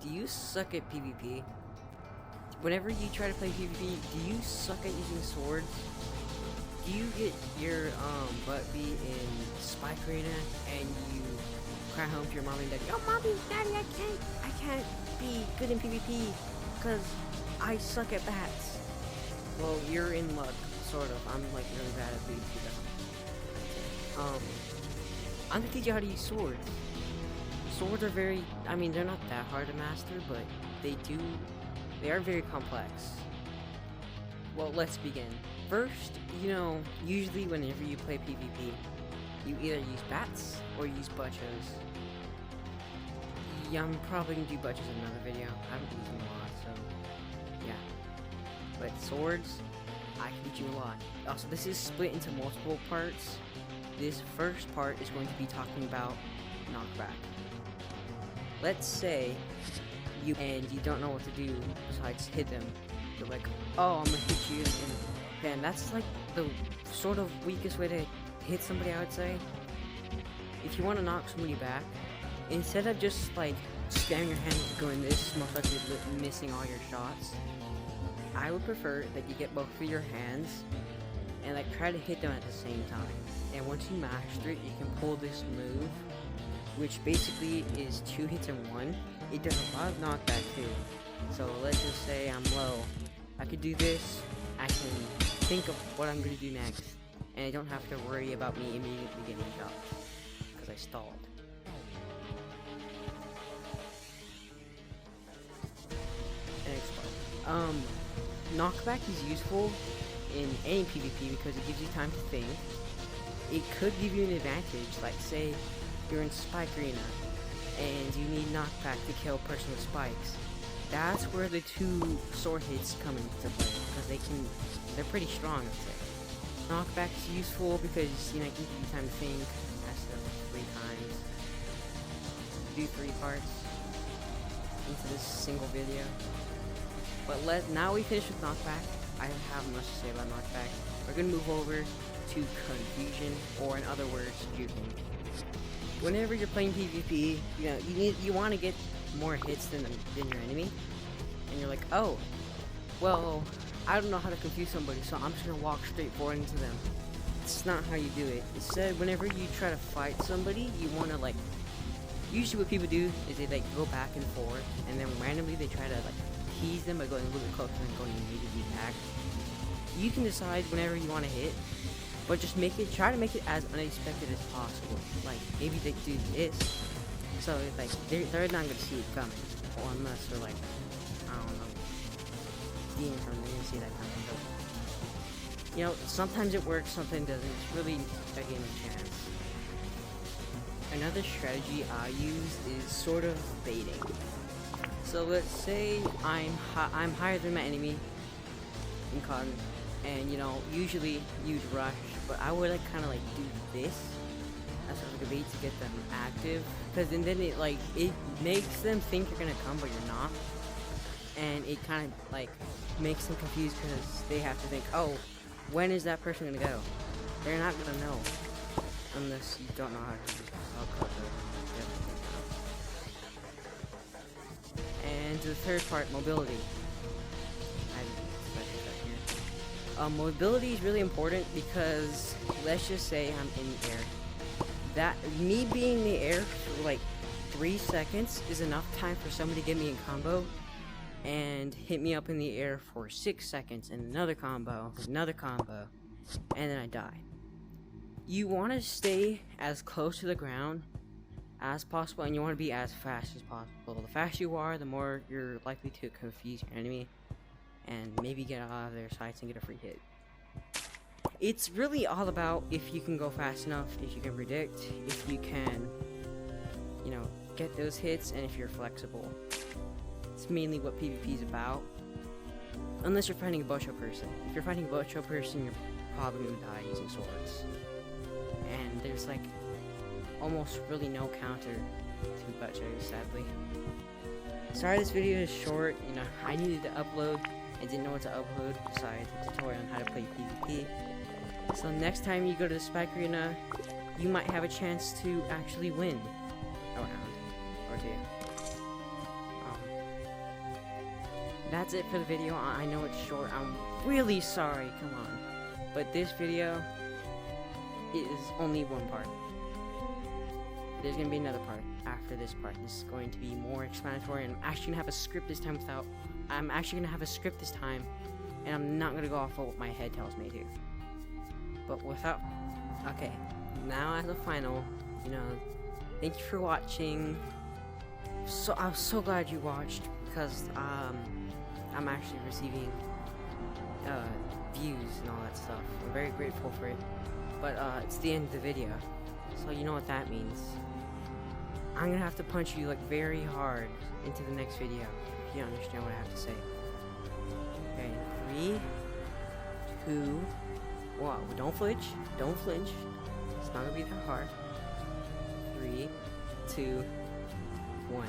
do you suck at PvP? Whenever you try to play PvP, do you suck at using swords? Do you get your butt beat in Spike Arena and you cry home to your mommy and daddy, "Oh mommy, daddy, I can't be good in PvP because I suck at bats." Well, you're in luck, sort of. I'm like really bad at PvP though. I'm gonna teach you how to use swords. Swords are very, I mean, they're not that hard to master, but they are very complex. Well, let's begin. First, usually whenever you play PvP, you either use bats or use butchos. Yeah, I'm probably gonna do butchos in another video. I haven't used them a lot, so yeah. But swords, I can teach you a lot. Also, this is split into multiple parts. This first part is going to be talking about knockback. Let's say you don't know what to do besides hit them. You're like, oh, I'm gonna hit you, and man, that's like the sort of weakest way to hit somebody, I would say. If you want to knock somebody back, instead of just like spamming your hands going this, most likely missing all your shots, I would prefer that you get both of your hands and like try to hit them at the same time. And once you master it, you can pull this move, which basically is 2 hits in 1. It does a lot of knockback too. So let's just say I'm low. I could do this, I can think of what I'm going to do next, and I don't have to worry about me immediately getting shot, because I stalled. Knockback is useful in any PvP because it gives you time to think. It could give you an advantage, like say you're in Spike Arena and you need knockback to kill a person with spikes. That's where the 2 sword hits come into play, because they're pretty strong, I'd say. Knockback is useful because, it can give you time to think. That's 3 times. Do 3 parts into this single video. But now we finish with knockback. I have much to say about knockback. We're gonna move over to confusion, or in other words, juking. Whenever you're playing PvP, you want to get more hits than your enemy, and you're like, oh, well, I don't know how to confuse somebody, so I'm just gonna walk straight forward into them. It's not how you do it. Instead, whenever you try to fight somebody, you want to usually what people do is they go back and forth, and then randomly they try to tease them by going a little bit closer and going immediately back. You can decide whenever you want to hit, but just try to make it as unexpected as possible. Like maybe they do this, so they're not gonna see it coming, or unless they're like, I don't know, stealing from them, you see that kind of stuff. Sometimes it works, sometimes it doesn't. It's really a game of chance. Another strategy I use is sort of baiting. So let's say I'm higher than my enemy in COD, and usually you'd rush, but I would kind of do this as sort of a bait to get them active, because then it makes them think you're gonna come but you're not, and it kind of makes them confused because they have to think, oh, when is that person gonna go? They're not gonna know unless you don't know how to use COD. And to the third part, mobility. Mobility is really important because let's just say I'm in the air. Me being in the air for 3 seconds is enough time for somebody to get me in combo and hit me up in the air for 6 seconds and another combo, and then I die. You want to stay as close to the ground as possible, and you want to be as fast as possible. The faster you are, the more you're likely to confuse your enemy and maybe get out of their sights and get a free hit. It's really all about if you can go fast enough, if you can predict, if you can, get those hits, and if you're flexible. It's mainly what PvP is about. Unless you're fighting a Bocho person. If you're fighting a Bocho person, you're probably gonna die using swords. And there's almost really no counter to Bochos, sadly. Sorry this video is short, I needed to upload and didn't know what to upload besides a tutorial on how to play PvP. So next time you go to the Spike Arena, you might have a chance to actually win a round or 2. that's it for the video. I know it's short. I'm really sorry. Come on. But this video is only one part. There's gonna be another part after this part. This is going to be more explanatory, and I'm actually gonna have a script this time and I'm not gonna go off of what my head tells me to. But okay, now as a final, thank you for watching. So I'm so glad you watched, because I'm actually receiving views and all that stuff. I'm very grateful for it. But it's the end of the video, so you know what that means. I'm gonna have to punch you like very hard into the next video, if you understand what I have to say. Okay, 3, 2, wow, don't flinch, it's not gonna be that hard. 3, 2, 1.